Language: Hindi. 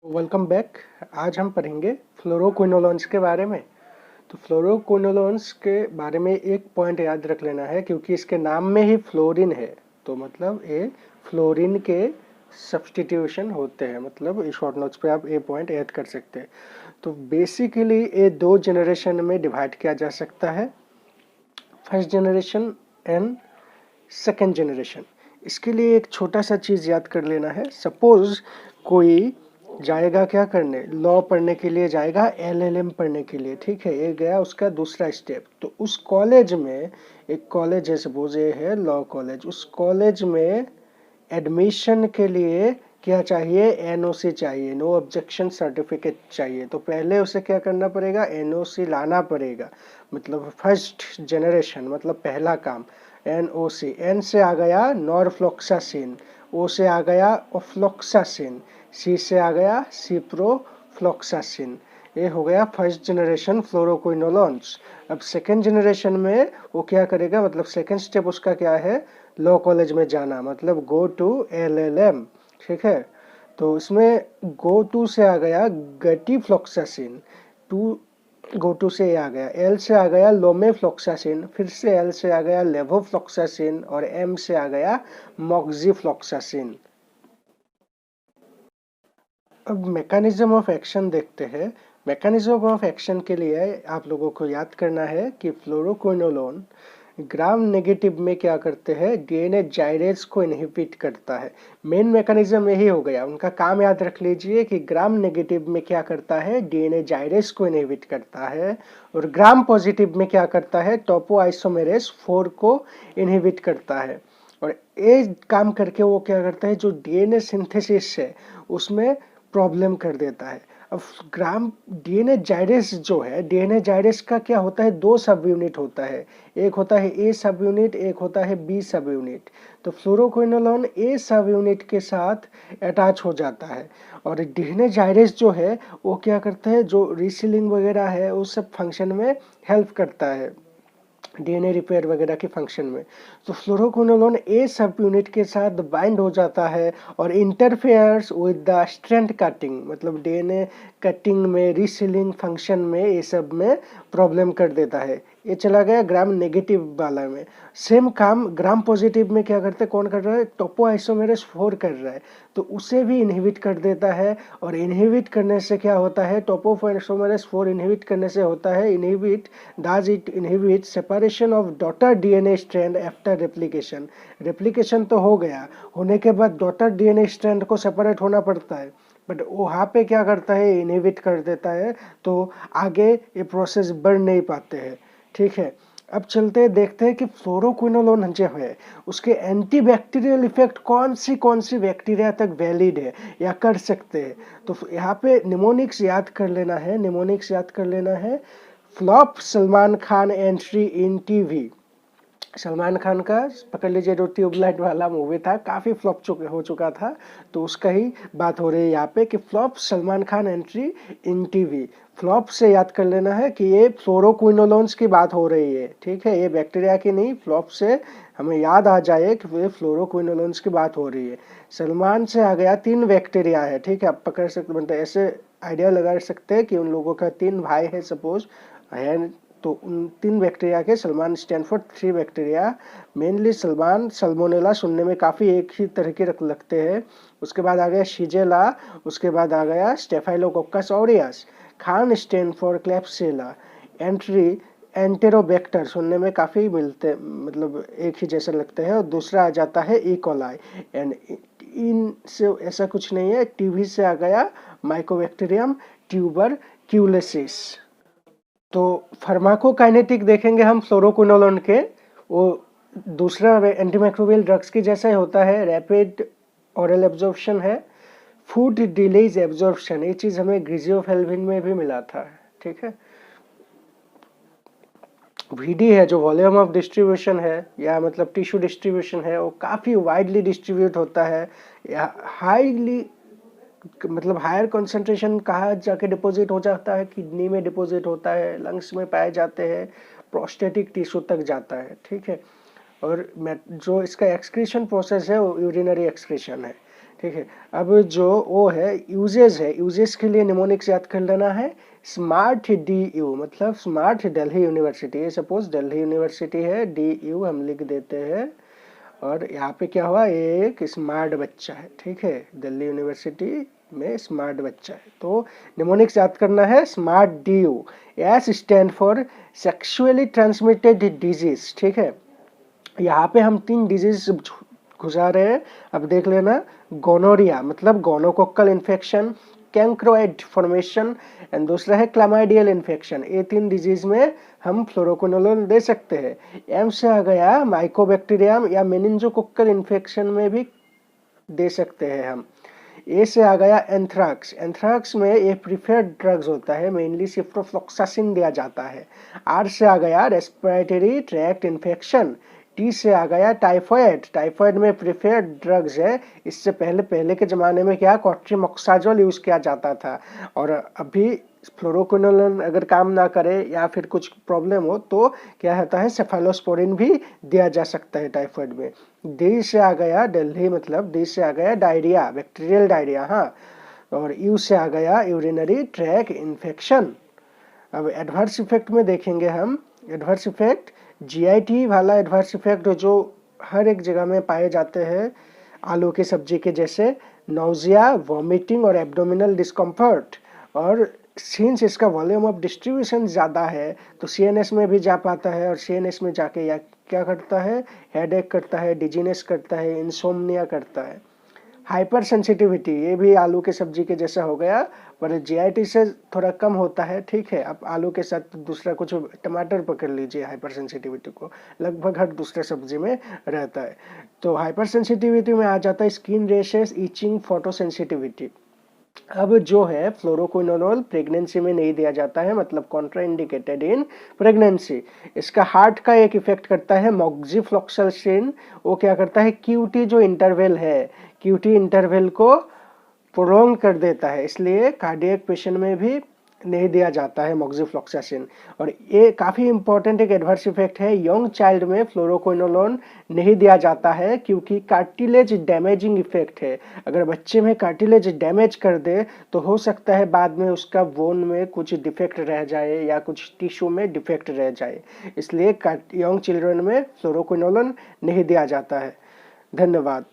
Welcome back. आज हम पढ़ेंगे फ्लोरोक्विनोलोन्स के बारे में। तो फ्लोरोक्विनोलोन्स के बारे में एक पॉइंट याद रख लेना है, क्योंकि इसके नाम में ही फ्लोरीन है। तो मतलब ये फ्लोरीन के सब्स्टिट्यूशन होते हैं। मतलब इस शॉर्ट नोट्स पे आप ये पॉइंट ऐड कर सकते हैं। तो बेसिकली ये दो जनरेशन में डिवाइड किया जा सकता है, first generation and second generation. इसके लिए एक छोटा सा चीज़ याद कर लेना है। सपोज कोई जाएगा क्या करने, लॉ पढ़ने के लिए जाएगा, एलएलएम पढ़ने के लिए, ठीक है। ये गया उसका दूसरा स्टेप। तो उस कॉलेज में, एक कॉलेज है, सपोज ये है लॉ कॉलेज, उस कॉलेज में एडमिशन के लिए क्या चाहिए, एनओसी चाहिए, नो ऑब्जेक्शन सर्टिफिकेट चाहिए। तो पहले उसे क्या करना पड़ेगा, एनओसी लाना पड़ेगा। मतलब फर्स्ट जनरेशन, मतलब पहला काम एनओसी। एन से आ गया नॉरफ्लॉक्सासिन, ओ से आ गया ओफ्लॉक्सासिन, सी से आ गया सिप्रोफ्लॉक्सासिन। ये हो गया फर्स्ट जनरेशन फ्लोरोक्विनोलोन्स। अब सेकेंड जनरेशन में वो क्या करेगा, मतलब सेकेंड स्टेप उसका क्या है, लॉ कॉलेज में जाना, मतलब गो टू एलएलएम, ठीक है। तो इसमें गो टू से आ गया गटीफ्लॉक्सासिन, टू गो टू से आ गया, एल से आ गया लोमेफ्लॉक्सासिन, फिर से एल से आ गया लेवोफ्लॉक्सासिन, और एम से आ गया मॉक्सीफ्लॉक्सासिन। अब मैकेनिज्म ऑफ एक्शन देखते हैं। मैकेनिज्म ऑफ एक्शन के लिए आप लोगों को याद करना है कि फ्लोरोक्विनोलोन ग्राम नेगेटिव में क्या करते हैं, डीएनए जाइरेज को इनहिबिट करता है। मेन मैकेनिज्म यही हो गया, उनका काम याद रख लीजिए कि ग्राम नेगेटिव में क्या करता है, डीएनए जाइरेज को इनहिबिट करता है, और ग्राम पॉजिटिव में क्या करता है, टोपो आइसोमेरेज 4 को इनहिबिट करता है। और ये काम करके वो क्या करता है, जो डीएनए सिंथेसिस है उसमें प्रॉब्लम कर देता है। अब ग्राम डीएनए जाइरेस जो है, डीएनए जाइरेस का क्या होता है, दो सब यूनिट होता है। एक होता है ए सब यूनिट, एक होता है बी सब यूनिट। तो फ्लोरोक्विनोलोन ए सब यूनिट के साथ अटैच हो जाता है, और डीएनए जाइरेस जो है वो क्या करता है, जो रीसीलिंग वगैरह है उस सब फंक्शन में हेल्प करता है, डीएनए रिपेयर वगैरह के फंक्शन में। तो फ्लोरोक्विनोलोन ए सब यूनिट के साथ बाइंड हो जाता है और interferes with the strand cutting, मतलब डीएनए कटिंग में, रीसीलिंग फंक्शन में, ये सब में प्रॉब्लम कर देता है। ये चला गया ग्राम नेगेटिव वाला में। सेम काम ग्राम पॉजिटिव में क्या करते हैं, कौन कर रहा है, टोपो आइसोमेरेज 4 कर रहा है, तो उसे भी इनहिबिट कर देता है। और इनहिबिट करने से क्या होता है, टोपो आइसोमेरेज 4 इनहिबिट करने से होता है, inhibit does it inhibit separation of daughter DNA strand after replication। Replication तो हो गया, होने के बाद डॉटर डीएनए स्ट्रैंड को सेपरेट होना पड़ता है, बट वहाँ पे क्या करता है, इनहिबिट कर देता है। तो आगे ये प्रोसेस बढ़ नहीं पाते हैं, ठीक है। अब चलते हैं, देखते हैं कि फ्लोरोक्विनोलोन जो है उसके एंटीबैक्टीरियल इफेक्ट कौन सी बैक्टीरिया तक वैलिड है या कर सकते हैं। तो यहाँ पे निमोनिक्स याद कर लेना है, निमोनिक्स याद कर लेना है। Flop Salman Khan entry in TV. Salman Khan का पकड़ लीजिए जो ट्यूबलाइट वाला मूवी था, काफ़ी फ्लॉप हो चुका था, तो उसका ही बात हो रही है यहाँ पे कि flop Salman Khan entry in TV. Flop से याद कर लेना है कि ये फ्लोरोक्विनोलोन्स की बात हो रही है, ठीक है, ये बैक्टीरिया की नहीं। फ्लॉप से हमें याद आ जाए कि ये फ्लोरोक्विनोलोन्स की बात हो रही है। सलमान से आ गया, 3 बैक्टीरिया है, ठीक है, आप पकड़ सकते, मतलब ऐसे आइडिया लगा सकते हैं कि उन लोगों का 3 भाई है सपोज है। तो उन 3 बैक्टीरिया के Salman stand for 3 bacteria. Mainly Salman Salmonella सुनने में काफ़ी एक ही तरह के लगते हैं। उसके बाद आ गया शिजेला, उसके बाद आ गया स्टेफाइलोकोकस ऑरियस। खान स्टैंड फॉर क्लेप्सिला। एंट्री एंटेरोबैक्टर, सुनने में काफ़ी मिलते, मतलब एक ही जैसे लगते हैं। और दूसरा आ जाता है इकोलाई। एंड इन से ऐसा कुछ नहीं है। टीवी से आ गया माइकोबैक्टीरियम ट्यूबर क्यूलेसिस। तो फार्माकोकाइनेटिक देखेंगे हम फ्लोरोक्विनोलोन के, वो दूसरा एंटीमाइक्रोबियल ड्रग्स की जैसा ही होता है। रैपिड ऑरल एब्जॉर्प्शन है, फूड डिलेज एब्जॉर्प्शन, ये चीज़ हमें ग्रिजियोफेल्विन में भी मिला था, ठीक है। वीडी है जो वॉल्यूम ऑफ डिस्ट्रीब्यूशन है, या मतलब टिश्यू डिस्ट्रीब्यूशन है, वो काफ़ी वाइडली डिस्ट्रीब्यूट होता है, या हाईली, मतलब हायर कंसंट्रेशन कहाँ जाके डिपॉजिट हो जाता है, किडनी में डिपॉजिट होता है, लंग्स में पाए जाते हैं, प्रोस्टेटिक टिश्यू तक जाता है, ठीक है। और जो इसका एक्सक्रीशन प्रोसेस है वो यूरिनरी एक्सक्रीशन है, ठीक है। अब जो ओ है यूजेज है, यूजेज के लिए निमोनिक्स याद कर लेना है स्मार्ट DU, मतलब smart Delhi university. Suppose Delhi university है, DU हम लिख देते हैं, और यहाँ पे क्या हुआ, एक स्मार्ट बच्चा है, ठीक है, दिल्ली यूनिवर्सिटी में स्मार्ट बच्चा है। तो निमोनिक्स याद करना है smart DU। S stand for sexually transmitted disease, ठीक है। यहाँ पे हम 3 डिजीज घुसा रहे हैं, अब देख लेना। गोनोरिया मतलब गोनोकोकल इन्फेक्शन, कैंक्रोइड फॉर्मेशन, एंड दूसरा है क्लामाइडियल इन्फेक्शन। ये 3 डिजीज में हम फ्लोरोक्विनोलोन दे सकते हैं। एम से आ गया माइकोबैक्टीरियम या मेनिंजोकोकल इन्फेक्शन में भी दे सकते हैं हम। ए से आ गया एंथ्राक्स, एंथ्राक्स में ये प्रिफर्ड ड्रग्स होता है, मेनली सिफ्रोफ्लॉक्सासिन दिया जाता है। आर से आ गया रेस्पिरेटरी ट्रैक्ट इन्फेक्शन। टी से आ गया टाइफॉइड, टाइफॉइड में प्रिफर्ड ड्रग्स है। इससे पहले के ज़माने में क्या कॉट्रीमोक्साजोल यूज़ किया जाता था, और अभी फ्लोरोक्विनोलोन अगर काम ना करे या फिर कुछ प्रॉब्लम हो तो क्या होता है सेफालोस्पोरिन भी दिया जा सकता है टाइफॉइड में। डी से आ गया दिल्ली, मतलब डी से आ गया डायरिया, बैक्टीरियल डायरिया, हाँ। और यू से आ गया यूरिनरी ट्रैक इन्फेक्शन। अब एडवर्स इफेक्ट में देखेंगे हम। एडवर्स इफेक्ट GIT वाला एडवर्स इफेक्ट जो हर एक जगह में पाए जाते हैं आलू की सब्जी के जैसे, नौजिया, वॉमिटिंग और एब्डोमिनल डिस्कम्फर्ट। और सिंस इसका वॉल्यूम ऑफ डिस्ट्रीब्यूशन ज़्यादा है तो CNS में भी जा पाता है, और CNS में जाके या क्या करता है, हेडेक करता है, डिजीनेस करता है, इंसोम्निया करता है। हाइपर सेंसिटिविटी, ये भी आलू के सब्जी के जैसा हो गया, पर GIT से थोड़ा कम होता है, ठीक है। अब आलू के साथ दूसरा कुछ टमाटर पकड़ लीजिए, हाइपर सेंसिटिविटी को लगभग हर दूसरे सब्जी में रहता है। तो हाइपर सेंसिटिविटी में आ जाता है skin rashes, itching, photo sensitivity. अब जो है फ्लोरोक्विनोलोल प्रेगनेंसी में नहीं दिया जाता है, मतलब कॉन्ट्राइंडिकेटेड इन प्रेगनेंसी। इसका हार्ट का एक इफेक्ट करता है मॉक्सिफ्लॉक्सासिन, वो क्या करता है QT जो इंटरवल है, QT इंटरवल को प्रोलॉन्ग कर देता है, इसलिए कार्डियक पेशेंट में भी नहीं दिया जाता है मॉक्सिफ्लॉक्सासिन। और ये काफ़ी इंपॉर्टेंट एक एडवर्स इफेक्ट है, यंग चाइल्ड में फ्लोरोक्विनोलोन नहीं दिया जाता है क्योंकि कार्टिलेज डैमेजिंग इफेक्ट है। अगर बच्चे में कार्टिलेज डैमेज कर दे तो हो सकता है बाद में उसका बोन में कुछ डिफेक्ट रह जाए या कुछ टिश्यू में डिफेक्ट रह जाए, इसलिए यंग चिल्ड्रन में फ्लोरोक्विनोलोन नहीं दिया जाता है। धन्यवाद।